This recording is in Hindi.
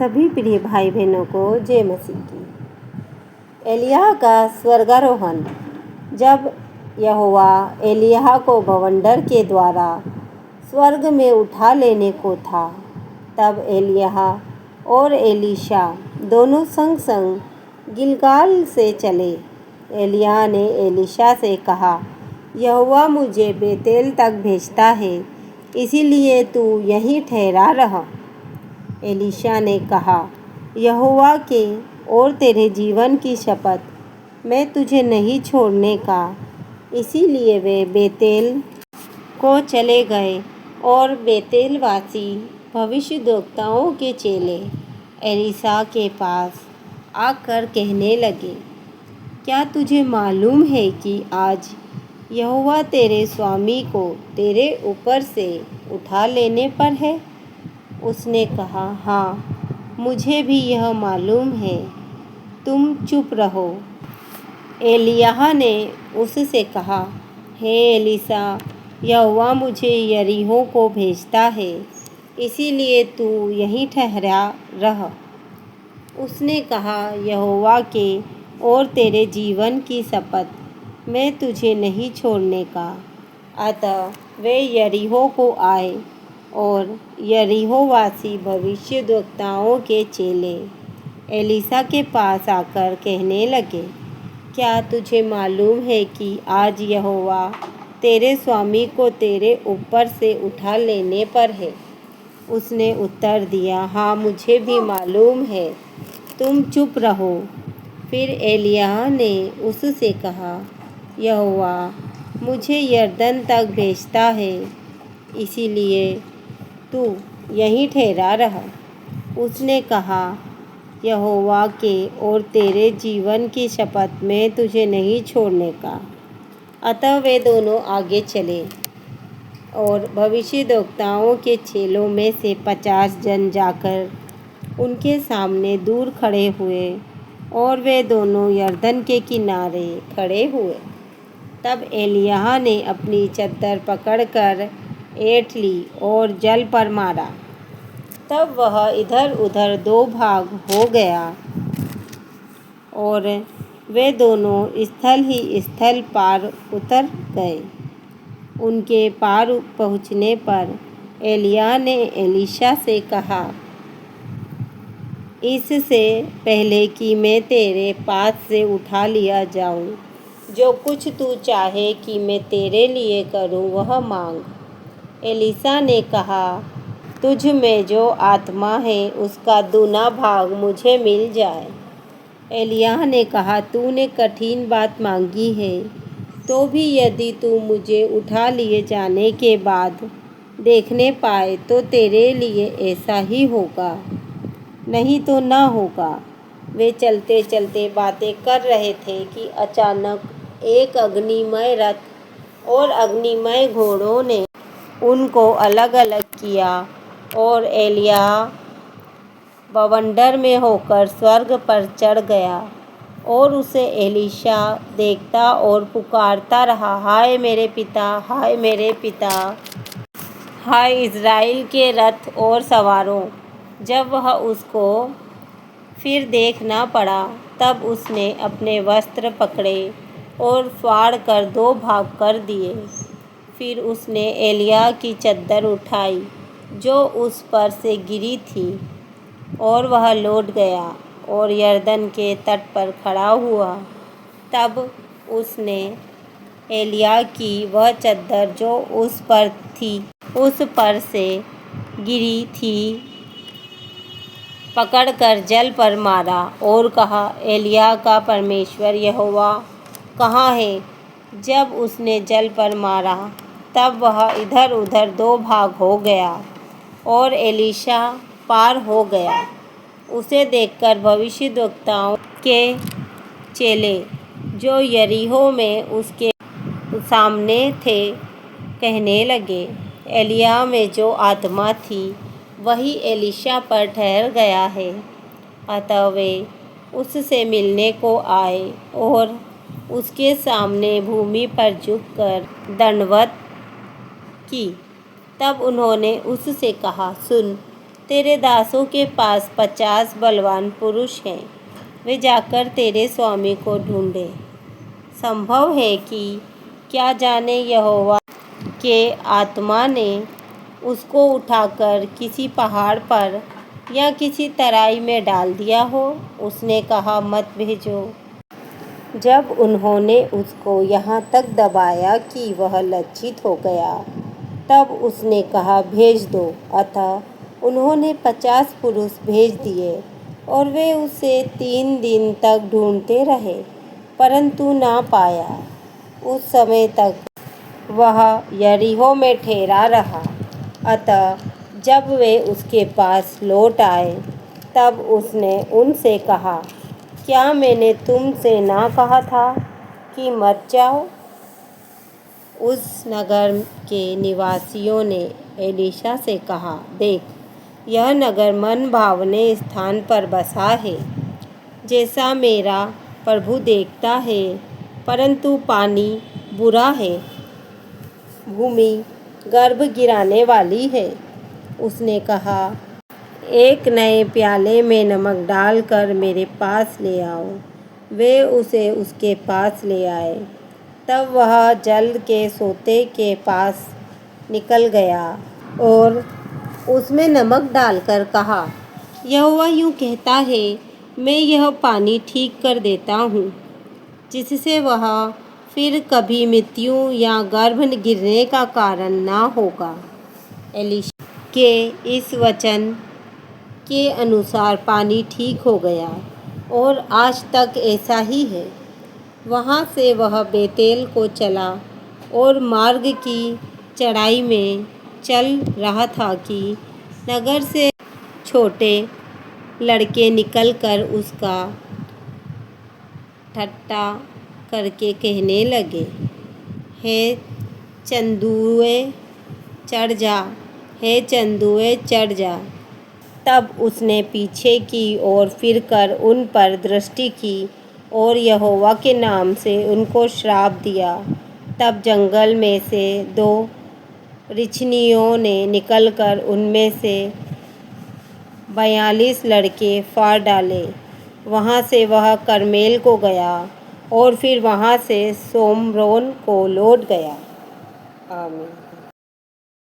सभी प्रिय भाई बहनों को जय मसीह की। एलिय्याह का स्वर्गारोहण। जब यहोवा एलिय्याह को बवंडर के द्वारा स्वर्ग में उठा लेने को था, तब एलिय्याह और एलीशा दोनों संग संग गिलगाल से चले। एलिय्याह ने एलीशा से कहा, यहोवा मुझे बेतेल तक भेजता है, इसीलिए तू यहीं ठहरा रह। एलीशा ने कहा, यहोवा के और तेरे जीवन की शपथ, मैं तुझे नहीं छोड़ने का। इसीलिए वे बेतेल को चले गए और बेतेलवासी भविष्यद्वक्ताओं के चेले एलीशा के पास आकर कहने लगे, क्या तुझे मालूम है कि आज यहोवा तेरे स्वामी को तेरे ऊपर से उठा लेने पर है? उसने कहा, हाँ, मुझे भी यह मालूम है, तुम चुप रहो। एलिय्याह ने उससे कहा, हे एलीशा, यहोवा मुझे यरीहो को भेजता है, इसीलिए तू यहीं ठहरा रह। उसने कहा, यहोवा के और तेरे जीवन की शपथ, मैं तुझे नहीं छोड़ने का। अतः वे यरीहो को आए और यरीहोवासी भविष्यद्वक्ताओं के चेले एलीशा के पास आकर कहने लगे, क्या तुझे मालूम है कि आज यहोवा तेरे स्वामी को तेरे ऊपर से उठा लेने पर है? उसने उत्तर दिया, हाँ, मुझे भी मालूम है, तुम चुप रहो। फिर एलिय्याह ने उससे कहा, यहोवा मुझे यरदन तक भेजता है, इसीलिए तू यहीं ठहरा रह। उसने कहा, यहोवा के और तेरे जीवन की शपथ, मैं तुझे नहीं छोड़ने का। अतः वे दोनों आगे चले और भविष्यद्वक्ताओं के चेलों में से 50 जन जाकर उनके सामने दूर खड़े हुए और वे दोनों यरदन के किनारे खड़े हुए। तब एलिय्याह ने अपनी चद्दर पकड़कर ऐंठ ली और जल पर मारा। तब वह इधर उधर दो भाग हो गया और वे दोनों स्थल ही स्थल पार उतर गए। उनके पार पहुँचने पर एलिय्याह ने एलीशा से कहा, इससे पहले कि मैं तेरे पास से उठा लिया जाऊं, जो कुछ तू चाहे कि मैं तेरे लिए करूं, वह मांग। एलीशा ने कहा, तुझ में जो आत्मा है उसका दूना भाग मुझे मिल जाए। एलिय्याह ने कहा, तूने कठिन बात मांगी है, तो भी यदि तू मुझे उठा लिए जाने के बाद देखने पाए तो तेरे लिए ऐसा ही होगा, नहीं तो ना होगा। वे चलते चलते बातें कर रहे थे कि अचानक एक अग्निमय रथ और अग्निमय घोड़ों ने उनको अलग अलग किया और एलिय्याह बवंडर में होकर स्वर्ग पर चढ़ गया और उसे एलीशा देखता और पुकारता रहा, हाय मेरे पिता, हाय मेरे पिता, हाय इज़राइल के रथ और सवारों। जब वह उसको फिर देख ना पड़ा, तब उसने अपने वस्त्र पकड़े और फाड़ कर दो भाग कर दिए। फिर उसने एलिय्याह की चद्दर उठाई जो उस पर से गिरी थी, और वह लौट गया और यरदन के तट पर खड़ा हुआ। तब उसने एलिय्याह की वह चद्दर जो उस पर थी, उस पर से गिरी थी, पकड़कर जल पर मारा और कहा, एलिय्याह का परमेश्वर यहोवा कहाँ है? जब उसने जल पर मारा, तब वह इधर उधर दो भाग हो गया और एलीशा पार हो गया। उसे देखकर भविष्यद्वक्ताओं के चेले जो यरीहो में उसके सामने थे कहने लगे, एलिय्याह में जो आत्मा थी वही एलीशा पर ठहर गया है। अतः वे उससे मिलने को आए और उसके सामने भूमि पर झुककर दंडवत की। तब उन्होंने उससे कहा, सुन, तेरे दासों के पास 50 बलवान पुरुष हैं, वे जाकर तेरे स्वामी को ढूंढे। संभव है कि क्या जाने यहोवा के आत्मा ने उसको उठाकर किसी पहाड़ पर या किसी तराई में डाल दिया हो। उसने कहा, मत भेजो। जब उन्होंने उसको यहाँ तक दबाया कि वह लज्जित हो गया, तब उसने कहा, भेज दो। अतः उन्होंने 50 पुरुष भेज दिए और वे उसे 3 दिन तक ढूंढते रहे, परंतु ना पाया। उस समय तक वह यरीहो में ठहरा रहा। अतः जब वे उसके पास लौट आए, तब उसने उनसे कहा, क्या मैंने तुमसे ना कहा था कि मत जाओ? उस नगर के निवासियों ने एलीशा से कहा, देख, यह नगर मन भावने स्थान पर बसा है, जैसा मेरा प्रभु देखता है, परंतु पानी बुरा है, भूमि गर्भ गिराने वाली है। उसने कहा, एक नए प्याले में नमक डालकर मेरे पास ले आओ। वे उसे उसके पास ले आए। तब वह जल के सोते के पास निकल गया और उसमें नमक डालकर कहा, यहोवा यूँ कहता है, मैं यह पानी ठीक कर देता हूँ, जिससे वह फिर कभी मृत्यु या गर्भ गिरने का कारण ना होगा। एलीशा के इस वचन के अनुसार पानी ठीक हो गया और आज तक ऐसा ही है। वहाँ से वह बेतेल को चला और मार्ग की चढ़ाई में चल रहा था कि नगर से छोटे लड़के निकलकर उसका ठट्ठा करके कहने लगे, हे चंदुए चढ़ जा, हे चंदुए चढ़ जा। तब उसने पीछे की ओर फिरकर उन पर दृष्टि की और यहोवा के नाम से उनको श्राप दिया। तब जंगल में से 2 रिछनियों ने निकलकर उनमें से 42 लड़के फाड़ डाले। वहाँ से वह कर्मेल को गया और फिर वहाँ से सोम्रोन को लौट गया। आमीन।